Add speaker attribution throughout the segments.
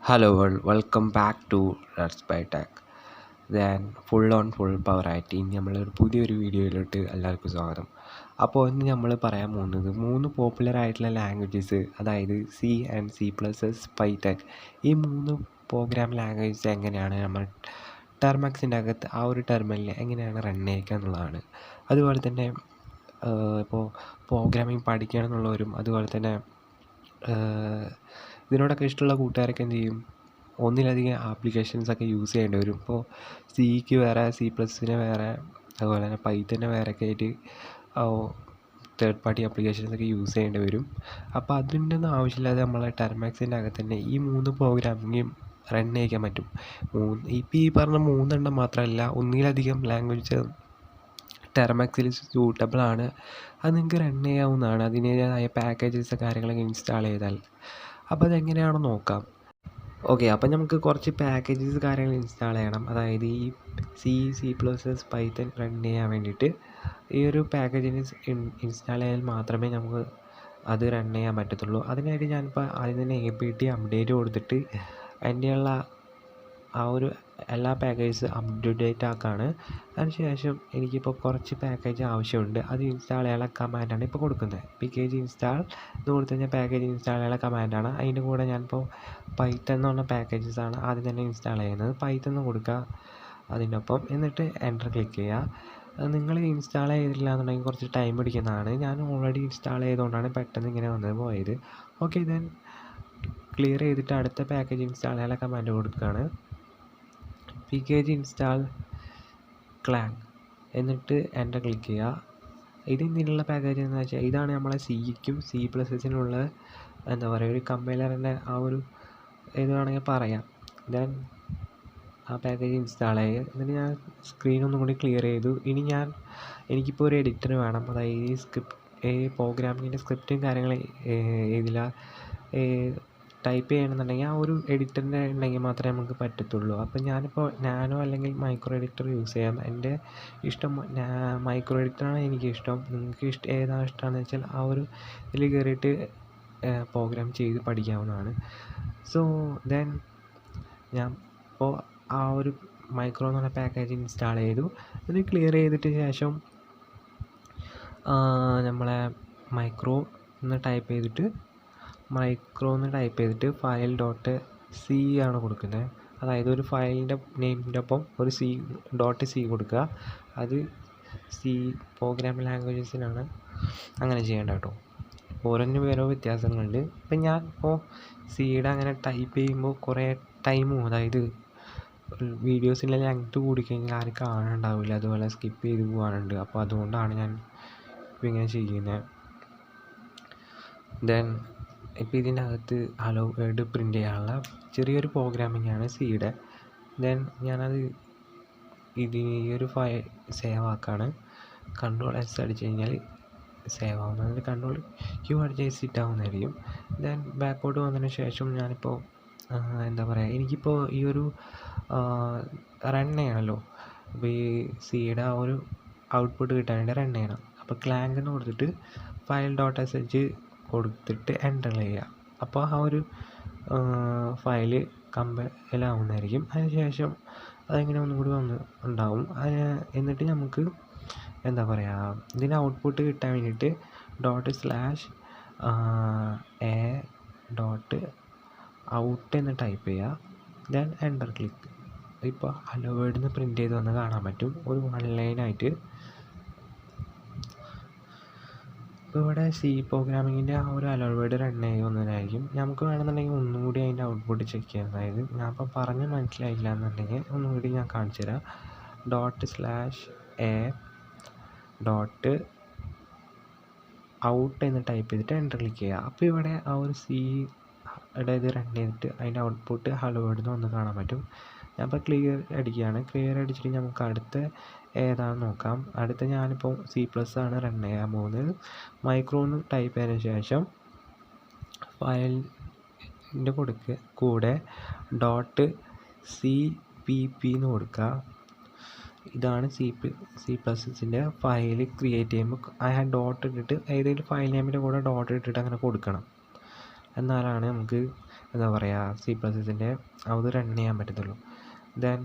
Speaker 1: Hello world, welcome back to Let's Buy Tech. Then full power ആയിട്ട് ഇനി നമ്മളൊരു പുതിയൊരു വീഡിയോയിലോട്ട് എല്ലാവർക്കും സ്വാഗതം. അപ്പോൾ ഇന്ന് നമ്മൾ പറയാൻ പോകുന്നത് 3 പോപ്പുലർ ആയിട്ടുള്ള ലാംഗ്വേജസ്, അതായത് C and C plus S, Python, ഈ 3 പ്രോഗ്രാം ലാംഗ്വേജസ് എങ്ങനെയാണ് നമ്മൾ ടെർമക്സിൻ്റെ അകത്ത് ആ ഒരു ടെർമിനലിൽ എങ്ങനെയാണ് റൺ ചെയ്യിക്കുക എന്നുള്ളതാണ്. അതുപോലെ തന്നെ ഇപ്പോൾ പ്രോഗ്രാമിംഗ് പഠിക്കുകയാണെന്നുള്ളവരും അതുപോലെ തന്നെ ഇതിനോടൊക്കെ ഇഷ്ടമുള്ള കൂട്ടുകാരൊക്കെ എന്ത് ചെയ്യും, ഒന്നിലധികം ആപ്ലിക്കേഷൻസൊക്കെ യൂസ് ചെയ്യേണ്ടി വരും. ഇപ്പോൾ സിക്ക് വേറെ, സി പ്ലസിന് വേറെ, അതുപോലെ തന്നെ പൈത്തന്നെ വേറെ ഒക്കെ ആയിട്ട് തേർഡ് പാർട്ടി ആപ്ലിക്കേഷൻസൊക്കെ യൂസ് ചെയ്യേണ്ടി വരും. അപ്പോൾ അതിൻ്റെ ഒന്നും ആവശ്യമില്ലാതെ നമ്മളെ ടെർമാക്സിൻ്റെ അകത്ത് തന്നെ ഈ 3 പ്രോഗ്രാമിങ്ങും റൺ ചെയ്യിക്കാൻ പറ്റും. ഇപ്പോൾ ഈ പറഞ്ഞ 3 മാത്രമല്ല, ഒന്നിലധികം ലാംഗ്വേജ് ടെർമാക്സിൽ സൂട്ടബിളാണ്. അത് നിങ്ങൾക്ക് റൺ ചെയ്യാവുന്നതാണ്, അതിൻ്റേതായ പാക്കേജസ് കാര്യങ്ങളൊക്കെ ഇൻസ്റ്റാൾ ചെയ്താൽ. അപ്പോൾ അതെങ്ങനെയാണെന്ന് നോക്കാം. ഓക്കെ, അപ്പോൾ നമുക്ക് കുറച്ച് പാക്കേജസ് കാര്യങ്ങൾ ഇൻസ്റ്റാൾ ചെയ്യണം. അതായത് ഈ C plus S, Python run ചെയ്യാൻ വേണ്ടിയിട്ട് ഈ ഒരു പാക്കേജിന് ഇൻസ്റ്റാൾ ചെയ്താൽ മാത്രമേ നമുക്ക് അത് റൺ ചെയ്യാൻ പറ്റത്തുള്ളൂ. അതിനായിട്ട് ഞാനിപ്പോൾ ആദ്യം തന്നെ APT അപ്ഡേറ്റ് കൊടുത്തിട്ട് അതിൻ്റെയുള്ള ആ ഒരു എല്ലാ പാക്കേജസ് അപ്ഡേറ്റ് ആക്കാണ്. അതിനുശേഷം എനിക്കിപ്പോൾ കുറച്ച് പാക്കേജ് ആവശ്യമുണ്ട്. അത് ഇൻസ്റ്റാൾ ചെയ്യാനുള്ള കമാൻഡാണ് ഇപ്പോൾ കൊടുക്കുന്നത്. PKG ഇൻസ്റ്റാൾ എന്ന് കൊടുത്തു കഴിഞ്ഞാൽ പാക്കേജ് ഇൻസ്റ്റാൾ ചെയ്യാനുള്ള കമാൻഡാണ്. അതിൻ്റെ കൂടെ ഞാനിപ്പോൾ പൈത്തൺ എന്ന് പറഞ്ഞ പാക്കേജസാണ് ആദ്യം തന്നെ ഇൻസ്റ്റാൾ ചെയ്യുന്നത്. പൈത്തൺ എന്ന് കൊടുക്കുക അതിൻ്റെ ഒപ്പം, എന്നിട്ട് എൻ്റർ ക്ലിക്ക് ചെയ്യുക. നിങ്ങൾ ഇൻസ്റ്റാൾ ചെയ്തിട്ടില്ല എന്നുണ്ടെങ്കിൽ കുറച്ച് ടൈം പിടിക്കുന്നതാണ്. ഞാൻ ഓൾറെഡി ഇൻസ്റ്റാൾ ചെയ്തുകൊണ്ടാണ് പെട്ടെന്ന് ഇങ്ങനെ പോയത്. ഓക്കെ, ദെൻ ക്ലിയർ ചെയ്തിട്ട് അടുത്ത പാക്കേജ് ഇൻസ്റ്റാൾ ചെയ്യാനുള്ള കമാൻഡ് കൊടുക്കുകയാണ്. PKG ഇൻസ്റ്റാൾ ക്ലാങ്, എന്നിട്ട് എൻ്റർ ക്ലിക്ക് ചെയ്യുക. ഇത് ഇതിനുള്ള പാക്കേജ് എന്ന് വെച്ചാൽ ഇതാണ് നമ്മളെ സിക്കും സി പ്ലസ് എസിനുള്ള എന്താ പറയുക, ഒരു കമ്പൈലറിൻ്റെ ആ ഒരു ഇത് വേണമെങ്കിൽ പറയാം. ദെൻ ആ പാക്കേജ് ഇൻസ്റ്റാൾ ചെയ്യുക. എന്നിട്ട് ഞാൻ സ്ക്രീൻ ഒന്നും കൂടി ക്ലിയർ ചെയ്തു. ഇനി എനിക്കിപ്പോൾ ഒരു എഡിറ്റർ വേണം. അതായത് ഈ പ്രോഗ്രാമിങ്ങിൻ്റെ സ്ക്രിപ്റ്റും കാര്യങ്ങളും ഇതിലാണ് ടൈപ്പ് ചെയ്യണമെന്നുണ്ടെങ്കിൽ ആ ഒരു എഡിറ്ററിൻ്റെ ഉണ്ടെങ്കിൽ മാത്രമേ നമുക്ക് പറ്റത്തുള്ളൂ. അപ്പോൾ ഞാനിപ്പോൾ നാനോ അല്ലെങ്കിൽ മൈക്രോ എഡിറ്റർ യൂസ് ചെയ്യാം. എൻ്റെ ഇഷ്ടം മൈക്രോ എഡിറ്ററാണ് എനിക്കിഷ്ടം. നിങ്ങൾക്ക് ഏതാണ് ഇഷ്ടമാണെന്ന് വെച്ചാൽ ആ ഒരു ഇതിൽ കയറിയിട്ട് പ്രോഗ്രാം ചെയ്ത് പഠിക്കാവുന്നതാണ്. സോ ദെൻ ഞാൻ ഇപ്പോൾ ആ ഒരു മൈക്രോ എന്ന് പറഞ്ഞ പാക്കേജ് ഇൻസ്റ്റാൾ ചെയ്തു. ഇത് ക്ലിയർ ചെയ്തിട്ട് ശേഷം നമ്മളെ മൈക്രോ എന്ന് ടൈപ്പ് ചെയ്തിട്ട് ഫയൽ .c ആണ് കൊടുക്കുന്നത്. അതായത് ഒരു ഫയലിൻ്റെ നെയിമിൻ്റെ ഒപ്പം ഒരു .c കൊടുക്കുക. അത് സി പ്രോഗ്രാമിംഗ് ലാംഗ്വേജസിനാണ് അങ്ങനെ ചെയ്യേണ്ടത് കേട്ടോ. ഓരോന്നിനും ഓരോ വ്യത്യാസങ്ങളുണ്ട്. ഇപ്പം ഞാൻ ഇപ്പോൾ സിയുടെ അങ്ങനെ ടൈപ്പ് ചെയ്യുമ്പോൾ കുറേ ടൈമും, അതായത് വീഡിയോസിൻ്റെ ലെങ്ത്ത് കൂടിക്കഴിഞ്ഞാൽ ആരും കാണാനുണ്ടാവില്ല, അതുപോലെ സ്കിപ്പ് ചെയ്ത് പോകാനുണ്ട്. അപ്പോൾ അതുകൊണ്ടാണ് ഞാൻ ഇപ്പോൾ ഇങ്ങനെ ചെയ്യുന്നത്. ദെൻ ഇപ്പോൾ ഇതിനകത്ത് ഹലോ വേർഡ് പ്രിൻ്റ് ചെയ്യാനുള്ള ചെറിയൊരു പ്രോഗ്രാമിംഗ് ആണ് സിയുടെ. ദെൻ ഞാനത് ഈ ഒരു ഫയൽ സേവ് ആക്കാണ്. Ctrl+S അടിച്ച് കഴിഞ്ഞാൽ സേവ് ആവുന്നത്, Ctrl+Q അടിച്ച് എക്സിറ്റ് ആവുന്നതായിരിക്കും. ദെൻ ബാക്കോട്ട് വന്നതിന് ശേഷം ഞാനിപ്പോൾ എന്താ പറയുക, എനിക്കിപ്പോൾ ഈ ഒരു റൺ ചെയ്യണമല്ലോ. അപ്പോൾ ഈ സിയുടെ ആ ഒരു ഔട്ട്പുട്ട് കിട്ടാൻ വേണ്ടി റൺ ചെയ്യണം. അപ്പോൾ ക്ലാങ്ക് എന്ന് കൊടുത്തിട്ട് ഫയൽ .sh കൊടുത്തിട്ട് എൻ്റർ ചെയ്യുക. അപ്പോൾ ആ ഒരു ഫയല് കമ്പൈലാവുന്നതായിരിക്കും. അതിനുശേഷം അതിങ്ങനെ ഒന്നും കൂടി ഉണ്ടാവും. എന്നിട്ട് നമുക്ക് എന്താ പറയുക, ഇതിന് ഔട്ട്പുട്ട് കിട്ടാൻ വേണ്ടിയിട്ട് ./a.out എന്ന് ടൈപ്പ് ചെയ്യുക. Then enter click. ഇപ്പോൾ ഹലോ വേർഡ് എന്ന് പ്രിൻ്റ് ചെയ്ത് വന്ന് കാണാൻ പറ്റും, ഒരു 1 ലൈനായിട്ട്. ഇപ്പോൾ ഇവിടെ സി പ്രോഗ്രാമിങ്ങിൻ്റെ ആ ഒരു ഹലോ വേർഡ് റൺ ചെയ്യുന്നതായിരിക്കും. നമുക്ക് വേണമെന്നുണ്ടെങ്കിൽ ഒന്നും കൂടി അതിൻ്റെ ഔട്ട്പുട്ട് ചെക്ക് ചെയ്യാം. അതായത് ഞാൻ ഇപ്പോൾ പറഞ്ഞ് മനസ്സിലായില്ല എന്നുണ്ടെങ്കിൽ ഒന്നും കൂടി ഞാൻ കാണിച്ചു തരാം. ./a.out എന്ന് ടൈപ്പ് ചെയ്തിട്ട് എൻ്റർ ക്ലിക്ക് ചെയ്യുക. അപ്പോൾ ഇവിടെ ആ ഒരു സിയുടെ ഇത് റൺ ചെയ്തിട്ട് അതിൻ്റെ ഔട്ട്പുട്ട് ഹലോ വേർഡ് എന്ന് വന്ന് കാണാൻ പറ്റും. ഞാൻ ഇപ്പോൾ ക്ലിയർ അടിക്കുകയാണ്. ക്ലിയർ അടിച്ചിട്ട് നമുക്ക് അടുത്ത ഏതാണെന്ന് നോക്കാം. അടുത്ത ഞാനിപ്പോൾ C+ ആണ് റൺ ചെയ്യാൻ പോകുന്നത്. മൈക്രോ എന്ന് ടൈപ്പ് ചെയ്തതിന് ശേഷം ഫയലിൻ്റെ കൂടെ .cpp എന്ന് കൊടുക്കുക. ഇതാണ് C++ൻ്റെ ഫയൽ ക്രിയേറ്റ് ചെയ്യുമ്പോൾ ആ ഡോട്ട് ഇട്ടിട്ട് ഏതെങ്കിലും ഫയൽ നെയിമിൻ്റെ കൂടെ ഡോട്ട് ഇട്ടിട്ട് അങ്ങനെ കൊടുക്കണം. എന്നാലാണ് നമുക്ക് എന്താ പറയുക C++ൻ്റെ അത് റൺ ചെയ്യാൻ പറ്റത്തുള്ളൂ. ദെൻ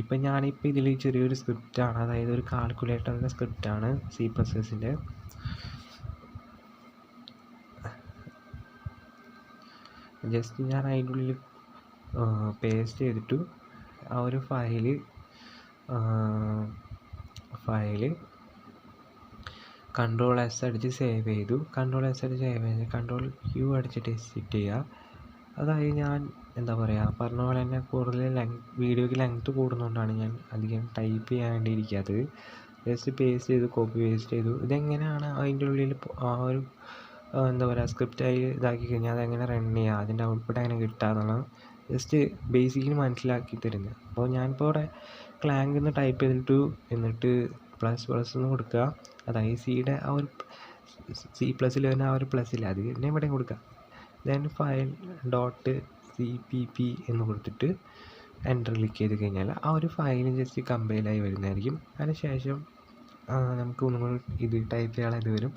Speaker 1: ഇപ്പം ഞാനിപ്പോൾ ഇതിൽ ചെറിയൊരു സ്ക്രിപ്റ്റാണ്, അതായത് ഒരു കാൽക്കുലേറ്ററിൻ്റെ സ്ക്രിപ്റ്റാണ് C++ൻ്റെ. ജസ്റ്റ് ഞാൻ അതിൻ്റെ ഉള്ളിൽ പേസ്റ്റ് ചെയ്തിട്ടു ആ ഒരു ഫയല് Ctrl+S അടിച്ച് സേവ് ചെയ്തു. Ctrl+S അടിച്ച് സേവ് ചെയ്ത് Ctrl+Q അടിച്ചിട്ട് എക്സിറ്റ് ചെയ്യുക. അതായത് ഞാൻ എന്താ പറയുക പറഞ്ഞ പോലെ തന്നെ കൂടുതൽ വീഡിയോയ്ക്ക് ലെങ്ത്ത് കൂടുന്നതുകൊണ്ടാണ് ഞാൻ അധികം ടൈപ്പ് ചെയ്യാൻ വേണ്ടി ഇരിക്കാത്തത്. ജസ്റ്റ് പേസ്റ്റ് ചെയ്തു, കോപ്പി പേസ്റ്റ് ചെയ്തു. ഇതെങ്ങനെയാണ് അതിൻ്റെ ഉള്ളിൽ ആ ഒരു എന്താ പറയുക സ്ക്രിപ്റ്റായി ഇതാക്കി കഴിഞ്ഞാൽ അതെങ്ങനെ റൺ ചെയ്യുക, അതിൻ്റെ ഔട്ട്പുട്ട് എങ്ങനെ കിട്ടുക എന്നുള്ളത് ജസ്റ്റ് ബേസിക്കലി മനസ്സിലാക്കി തരുന്നത്. അപ്പോൾ ഞാനിപ്പോൾ ഇവിടെ ക്ലാങ്ക് എന്ന് ടൈപ്പ് ചെയ്തിട്ടു, എന്നിട്ട് ++ എന്ന് കൊടുക്കുക. അതായത് സിയുടെ ആ ഒരു C++ തന്നെ ആ ഒരു പ്ലസ് ഇല്ല, അത് തന്നെ ഇവിടെ കൊടുക്കുക. ദെൻ ഫയൽ .cpp എന്ന് കൊടുത്തിട്ട് എൻ്റർ ക്ലിക്ക് ചെയ്ത് കഴിഞ്ഞാൽ ആ ഒരു ഫയൽ ജസ്റ്റ് കമ്പൈലായി വരുന്നതായിരിക്കും. അതിനുശേഷം നമുക്ക് ഒന്നും കൂടി ഇത് ടൈപ്പ് ചെയ്യാനുള്ള ഇത് വരും.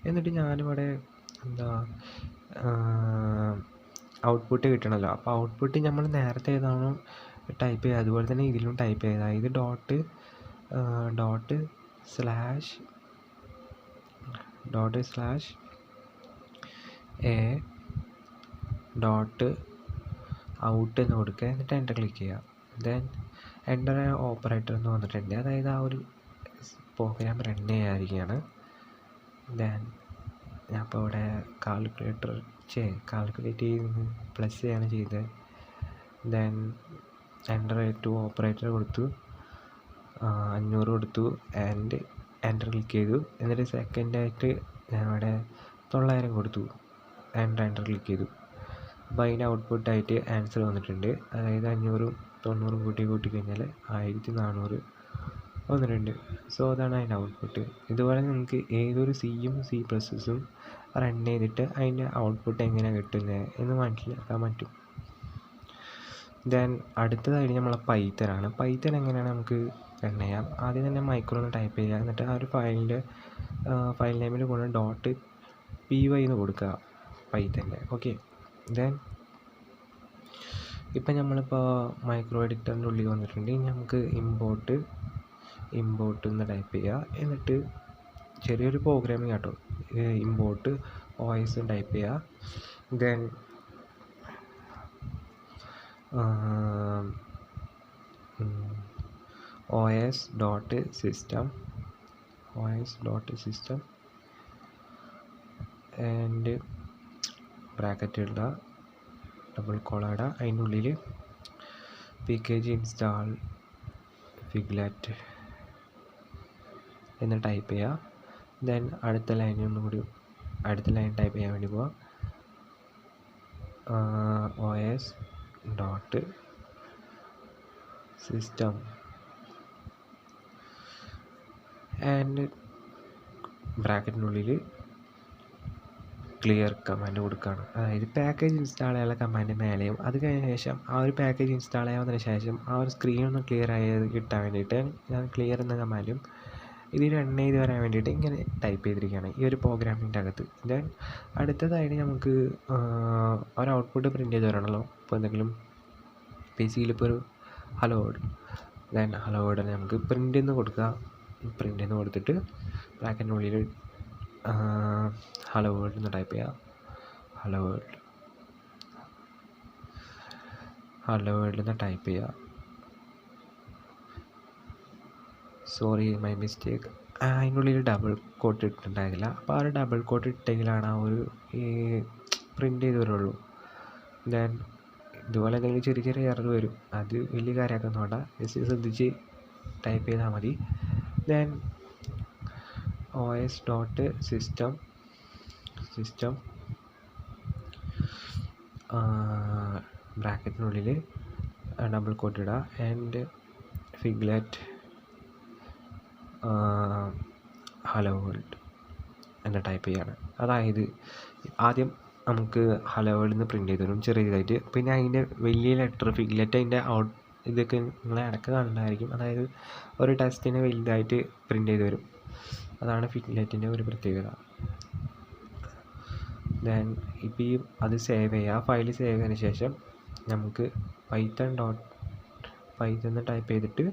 Speaker 1: എന്നിട്ട് ഞാനിവിടെ എന്താ ഔട്ട്പുട്ട് കിട്ടണമല്ലോ, അപ്പോൾ ഔട്ട്പുട്ട് നമ്മൾ നേരത്തെ ഏതാണോ ടൈപ്പ് ചെയ്യുക അതുപോലെ തന്നെ ഇതിലും ടൈപ്പ് ചെയ്ത്, അതായത് ./a.out എന്ന് കൊടുക്കുക. എന്നിട്ട് എൻ്റർ ക്ലിക്ക് ചെയ്യുക. ദെൻ എൻ്റർ ഓപ്പറേറ്റർ എന്ന് വന്നിട്ടുണ്ട്, അതായത് ആ ഒരു പ്രോഗ്രാം റൺ ചെയ്യാതിരിക്കുകയാണ്. ദെൻ ഞാൻ ഇപ്പോൾ ഇവിടെ കാൽക്കുലേറ്റ് ചെയ്യുന്നത് പ്ലസ് ചെയ്യാണ് ചെയ്തത്. ദെൻ എൻ്റർ ടു ഓപ്പറേറ്റർ കൊടുത്തു, 500 കൊടുത്തു ആൻഡ് എൻ്റർ ക്ലിക്ക് ചെയ്തു. എന്നിട്ട് സെക്കൻഡായിട്ട് ഞാൻ ഇവിടെ 900 കൊടുത്തു ആൻഡ് എൻ്റർ ക്ലിക്ക് ചെയ്തു. അപ്പോൾ അതിൻ്റെ ഔട്ട്പുട്ടായിട്ട് ആൻസർ വന്നിട്ടുണ്ട്. അതായത് 500ഉം 90ഉം കൂട്ടി കഴിഞ്ഞാൽ 1400 വന്നിട്ടുണ്ട്. സോ അതാണ് അതിൻ്റെ ഔട്ട്പുട്ട്. ഇതുപോലെ നിങ്ങൾക്ക് ഏതൊരു C++ഉം C++ഉം റൺ ചെയ്തിട്ട് അതിൻ്റെ ഔട്ട്പുട്ട് എങ്ങനെ കിട്ടുന്നത് എന്ന് മനസ്സിലാക്കാൻ പറ്റും. ദെൻ അടുത്തതായിട്ട് നമ്മളെ പൈത്തനാണ്. പൈത്തൻ എങ്ങനെയാണ് നമുക്ക് റൺ ചെയ്യാം. ആദ്യം തന്നെ മൈക്രോ എന്ന് ടൈപ്പ് ചെയ്യുക. എന്നിട്ട് ആ ഒരു ഫയൽ നെയിമിൽ കൊണ്ട് .py എന്ന് കൊടുക്കുക പൈത്തൻ്റെ. ഓക്കെ, ദെൻ ഇപ്പം നമ്മളിപ്പോൾ മൈക്രോ എഡിറ്ററിൻ്റെ ഉള്ളിൽ വന്നിട്ടുണ്ട്. നമുക്ക് ഇമ്പോർട്ട് എന്ന് ടൈപ്പ് ചെയ്യുക. എന്നിട്ട് ചെറിയൊരു പ്രോഗ്രാമിംഗ് കേട്ടോ, ഇമ്പോർട്ട് OS ടൈപ്പ് ചെയ്യുക. ദെൻ os.system ആൻഡ് ബ്രാക്കറ്റ് ഇടുക, ഡബിൾ കോളാടുക. അതിനുള്ളിൽ pkg install figlet എന്ന് ടൈപ്പ് ചെയ്യുക. ദെൻ അടുത്ത ലൈൻ ടൈപ്പ് ചെയ്യാൻ വേണ്ടി പോവാം. os.system ആൻഡ് ബ്രാക്കറ്റിനുള്ളിൽ ക്ലിയർ കമാൻഡ് കൊടുക്കുകയാണ്. അതായത് പാക്കേജ് ഇൻസ്റ്റാൾ ചെയ്യാനുള്ള കമാൻഡ് മേലെയും, അത് കഴിഞ്ഞ ശേഷം ആ ഒരു പാക്കേജ് ഇൻസ്റ്റാൾ ചെയ്യാവുന്നതിന് ശേഷം ആ ഒരു സ്ക്രീൻ ഒന്ന് ക്ലിയർ ആയത് കിട്ടാൻ വേണ്ടിയിട്ട് ഞാൻ ക്ലിയർ എന്ന കമാൻഡും ഇത് റൺ ചെയ്ത് വരാൻ വേണ്ടിയിട്ട് ഇങ്ങനെ ടൈപ്പ് ചെയ്തിരിക്കുകയാണ് ഈ ഒരു പ്രോഗ്രാമിൻ്റെ അകത്ത്. ദെൻ അടുത്തതായിട്ട് നമുക്ക് ഒരു ഔട്ട്പുട്ട് പ്രിൻറ്റ് ചെയ്ത് വരണമല്ലോ. ഇപ്പോൾ എന്തെങ്കിലും ബേസിക്കലി ഇപ്പോൾ ഒരു hello word, then hello word നമുക്ക് പ്രിൻ്റ് എന്ന് കൊടുക്കുക. പ്രിൻ്റ് എന്ന് കൊടുത്തിട്ട് ബ്രാക്കറ്റിനുള്ളിൽ ഹലോ വേൾഡ് എന്ന് ടൈപ്പ് ചെയ്യുക. ഹലോ വേൾഡ് എന്ന് ടൈപ്പ് ചെയ്യുക. Sorry, my mistake. അതിനുള്ളിൽ ഡബിൾ കോട്ട് ഇട്ടിട്ടുണ്ടായിരുന്നില്ല. അപ്പോൾ ആ ഒരു ഡബിൾ കോട്ട് ഇട്ടെങ്കിലാണ് ആ ഒരു പ്രിൻ്റ് ചെയ്ത് വരുള്ളൂ. ദെൻ ഇതുപോലെ എന്തെങ്കിലും ചെറിയ ചെറിയ എറർ വരും, അത് വലിയ കാര്യമാക്കൊന്നും വേണ്ട, ജസ്റ്റ് ശ്രദ്ധിച്ച് ടൈപ്പ് ചെയ്താൽ മതി. ദെൻ os.system ബ്രാക്കറ്റിനുള്ളിൽ ഡബിൾ കോട്ട് ഇടുക ആൻഡ് ഫിഗ്ലെറ്റ് ഹലോ വേൾഡ് എന്ന് ടൈപ്പ് ചെയ്യാണ്. അതായത് ആദ്യം നമുക്ക് ഹലോ വേൾഡ് എന്ന് പ്രിൻ്റ് ചെയ്ത് തരും ചെറിയതായിട്ട്. പിന്നെ അതിൻ്റെ വലിയ ലെറ്റർ ഫിഗ്ലെറ്റ് അതിൻ്റെ ഇതൊക്കെ നിങ്ങളെ ഇടയ്ക്ക് കണ്ടായിരിക്കും. അതായത് ഒരു ടെക്സ്റ്റിനെ വലുതായിട്ട് പ്രിൻ്റ് ചെയ്ത് വരും. അതാണ് ഫിഗ്ലെറ്റിൻ്റെ ഒരു പ്രത്യേകത. ദെൻ ഇപ്പോൾ ഈ അത് സേവ് ചെയ്യുക. ആ ഫയൽ സേവ് ചെയ്തതിന് ശേഷം നമുക്ക് പൈത്തൺ ടൈപ്പ് ചെയ്തിട്ട്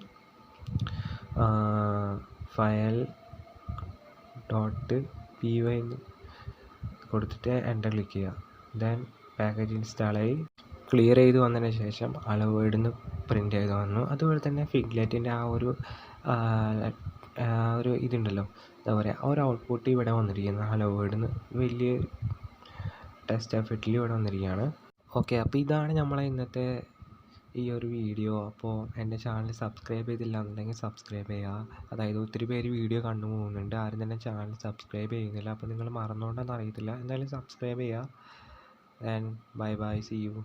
Speaker 1: ഫയൽ .py എന്ന് കൊടുത്തിട്ട് എൻ്റർ ക്ലിക്ക് ചെയ്യുക. ദെൻ പാക്കേജ് ഇൻസ്റ്റാളായി ക്ലിയർ ചെയ്ത് വന്നതിന് ശേഷം ഹലോ വേൾഡ് എന്ന് പ്രിൻ്റ് ചെയ്ത് വന്നു. അതുപോലെ തന്നെ ഫിഗ്ലെറ്റിൻ്റെ ഒരു ഇതുണ്ടല്ലോ, എന്താ പറയുക, ആ ഒരു ഔട്ട്പുട്ട് ഇവിടെ വന്നിരിക്കുന്നു. ഹലോ വേൾഡ് എന്ന് വലിയ ടെസ്റ്റ് എഫക്റ്റിൽ ഇവിടെ വന്നിരിക്കുകയാണ്. ഓക്കെ, അപ്പോൾ ഇതാണ് നമ്മളെ ഇന്നത്തെ ഈ ഒരു വീഡിയോ. അപ്പോൾ എൻ്റെ ചാനൽ സബ്സ്ക്രൈബ് ചെയ്തില്ല എന്നുണ്ടെങ്കിൽ സബ്സ്ക്രൈബ് ചെയ്യുക. അതായത് ഒത്തിരി പേര് വീഡിയോ കണ്ടു പോകുന്നുണ്ട്, ആരും തന്നെ ചാനൽ സബ്സ്ക്രൈബ് ചെയ്യുന്നില്ല. അപ്പോൾ നിങ്ങൾ മറന്നുകൊണ്ടെന്ന് അറിയത്തില്ല, എന്തായാലും സബ്സ്ക്രൈബ് ചെയ്യുക. And bye bye, see U.